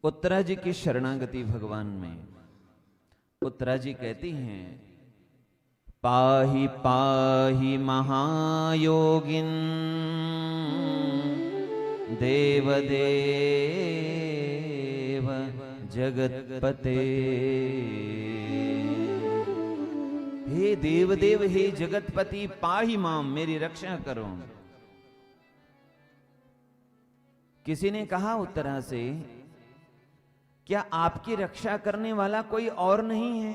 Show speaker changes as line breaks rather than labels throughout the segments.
उत्तरा जी की शरणागति भगवान में। उत्तरा जी कहती हैं, पाहि पाहि महायोगिन देव देव जगतपते। हे देव देव, हे जगतपति, पाहि माम, मेरी रक्षा करो। किसी ने कहा उत्तरा से, क्या आपकी रक्षा करने वाला कोई और नहीं है?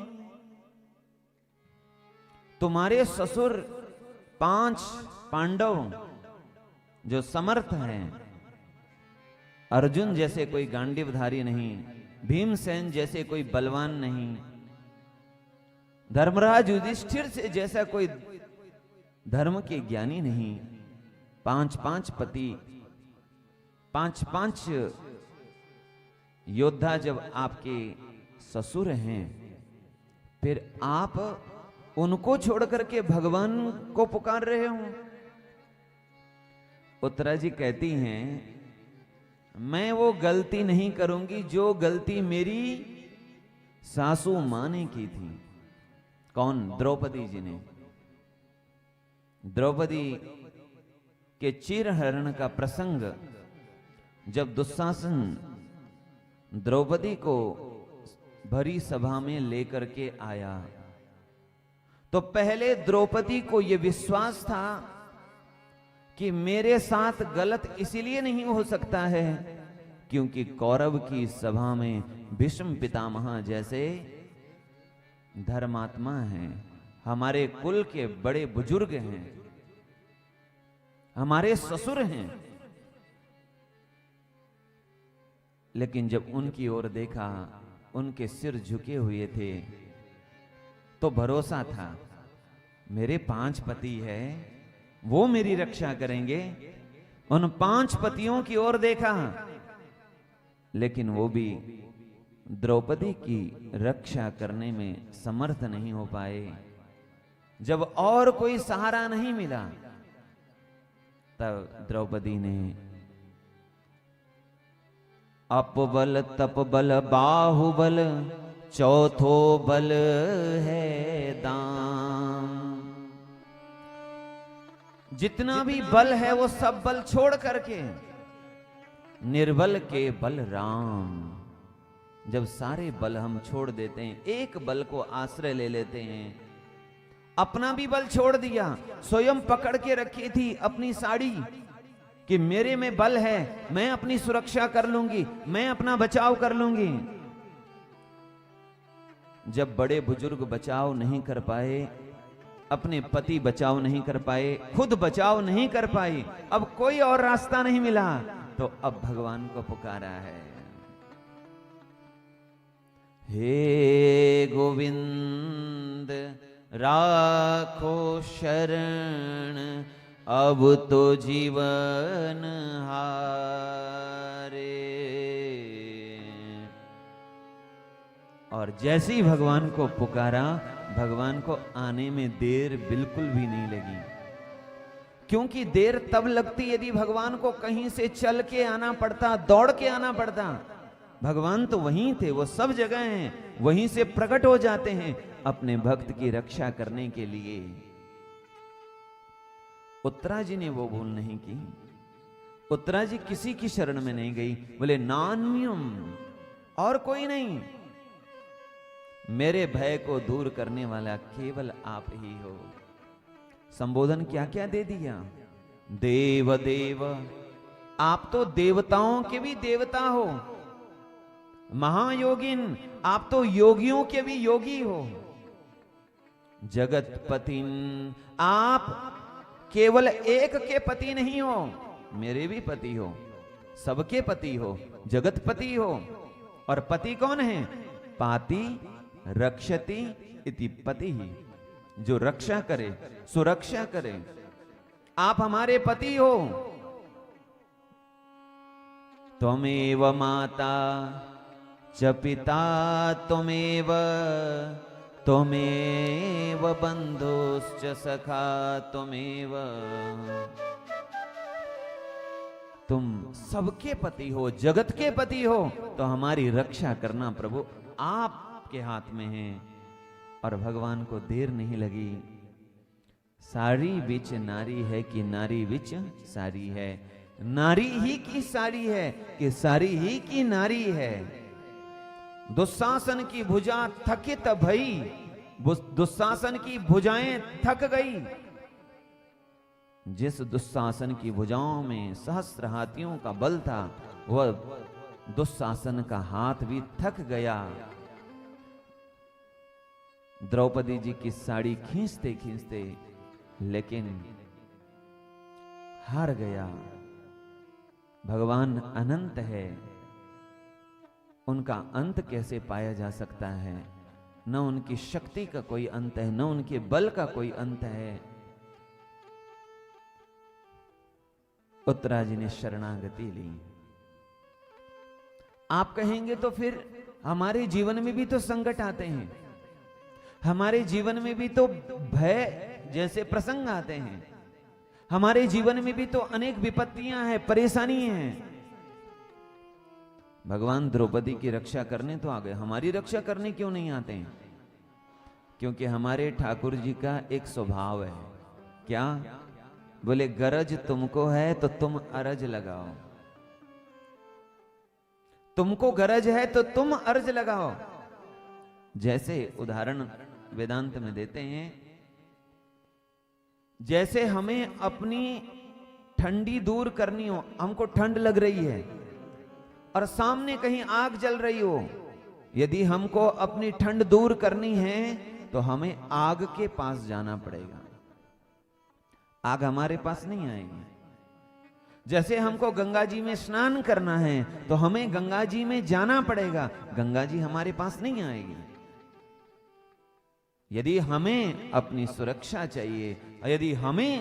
तुम्हारे ससुर 5 पांडव जो समर्थ हैं, अर्जुन जैसे कोई गांडीवधारी नहीं, भीमसेन जैसे कोई बलवान नहीं, धर्मराज युधिष्ठिर से जैसा कोई धर्म के ज्ञानी नहीं, 5 पति, 5 योद्धा जब आपके ससुर हैं, फिर आप उनको छोड़ करके भगवान को पुकार रहे हो। उत्तरा जी कहती हैं, मैं वो गलती नहीं करूंगी जो गलती मेरी सासू मां ने की थी। कौन? द्रौपदी जी ने। द्रौपदी के चीरहरण का प्रसंग जब दुशासन द्रौपदी को भरी सभा में लेकर के आया, तो पहले द्रौपदी को यह विश्वास था कि मेरे साथ गलत इसीलिए नहीं हो सकता है क्योंकि कौरव की सभा में भीष्म पितामह जैसे धर्मात्मा हैं, हमारे कुल के बड़े बुजुर्ग हैं, हमारे ससुर हैं। लेकिन जब उनकी ओर देखा, उनके सिर झुके हुए थे, तो भरोसा था मेरे 5 पति है, वो मेरी रक्षा करेंगे। उन 5 पतियों की ओर देखा, लेकिन वो भी द्रौपदी की रक्षा करने में समर्थ नहीं हो पाए। जब और कोई सहारा नहीं मिला, तब द्रौपदी ने अपबल तपबल बाहुबल चौथो बल है दाम। जितना भी बल है वो सब बल छोड़ करके निर्बल के बल राम। जब सारे बल हम छोड़ देते हैं, एक बल को आश्रय ले लेते हैं, अपना भी बल छोड़ दिया, स्वयं पकड़ के रखी थी अपनी साड़ी कि मेरे में बल है, मैं अपनी सुरक्षा कर लूंगी, मैं अपना बचाव कर लूंगी। जब बड़े बुजुर्ग बचाव नहीं कर पाए, अपने पति बचाव नहीं कर पाए, खुद बचाव नहीं कर पाई, अब कोई और रास्ता नहीं मिला, तो अब भगवान को पुकारा है, हे गोविंद राखो शरण अब तो जीवन हारे। और जैसे ही भगवान को पुकारा, भगवान को आने में देर बिल्कुल भी नहीं लगी। क्योंकि देर तब लगती यदि भगवान को कहीं से चल के आना पड़ता, दौड़ के आना पड़ता। भगवान तो वहीं थे, वो सब जगह हैं, वहीं से प्रकट हो जाते हैं अपने भक्त की रक्षा करने के लिए। उत्तरा जी ने वो भूल नहीं की। उत्तरा जी किसी की शरण में नहीं गई, बोले नान्यम, और कोई नहीं, मेरे भय को दूर करने वाला केवल आप ही हो। संबोधन क्या क्या दे दिया, देव देव, आप तो देवताओं के भी देवता हो। महायोगिन, आप तो योगियों के भी योगी हो। जगतपतिन, आप केवल एक के पति नहीं हो, मेरे भी पति हो, सबके पति हो, जगतपति हो। और पति कौन है? पाति रक्षति इति पति ही, जो रक्षा करे, सुरक्षा करे। आप हमारे पति हो। त्वमेव माता च पिता त्वमेव, त्वमेव बंधुश्च सखा त्वमेव, तुम सबके पति हो, जगत के पति हो, तो हमारी रक्षा करना प्रभु आपके हाथ में है। और भगवान को देर नहीं लगी। सारी बिच नारी है कि नारी बिच सारी है, नारी ही की सारी है कि सारी ही की नारी है। दुशासन की भुजा थकित भई, दुशासन की भुजाएं थक गई। जिस दुशासन की भुजाओं में सहस्त्र हाथियों का बल था, वह दुशासन का हाथ भी थक गया। द्रौपदी जी की साड़ी खींचते खींचते लेकिन हार गया। भगवान अनंत है, उनका अंत कैसे पाया जा सकता है? न उनकी शक्ति का कोई अंत है, न उनके बल का कोई अंत है। उत्तरा जी ने शरणागति ली। आप कहेंगे तो फिर हमारे जीवन में भी तो संकट आते हैं, हमारे जीवन में भी तो भय जैसे प्रसंग आते हैं, हमारे जीवन में भी तो अनेक विपत्तियां हैं, परेशानी हैं। भगवान द्रौपदी की रक्षा करने तो आ गए, हमारी रक्षा करने क्यों नहीं आते हैं? क्योंकि हमारे ठाकुर जी का एक स्वभाव है। क्या? बोले गरज तुमको है तो तुम अरज लगाओ, तुमको गरज है तो तुम अर्ज लगाओ। जैसे उदाहरण वेदांत में देते हैं, जैसे हमें अपनी ठंडी दूर करनी हो, हमको ठंड लग रही है और सामने कहीं आग जल रही हो, यदि हमको अपनी ठंड दूर करनी है तो हमें आग के पास जाना पड़ेगा, आग हमारे पास नहीं आएगी। जैसे हमको गंगा जी में स्नान करना है तो हमें गंगा जी में जाना पड़ेगा, गंगा जी हमारे पास नहीं आएगी। यदि हमें अपनी सुरक्षा चाहिए, यदि हमें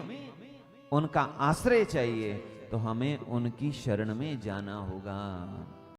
उनका आश्रय चाहिए, तो हमें उनकी शरण में जाना होगा।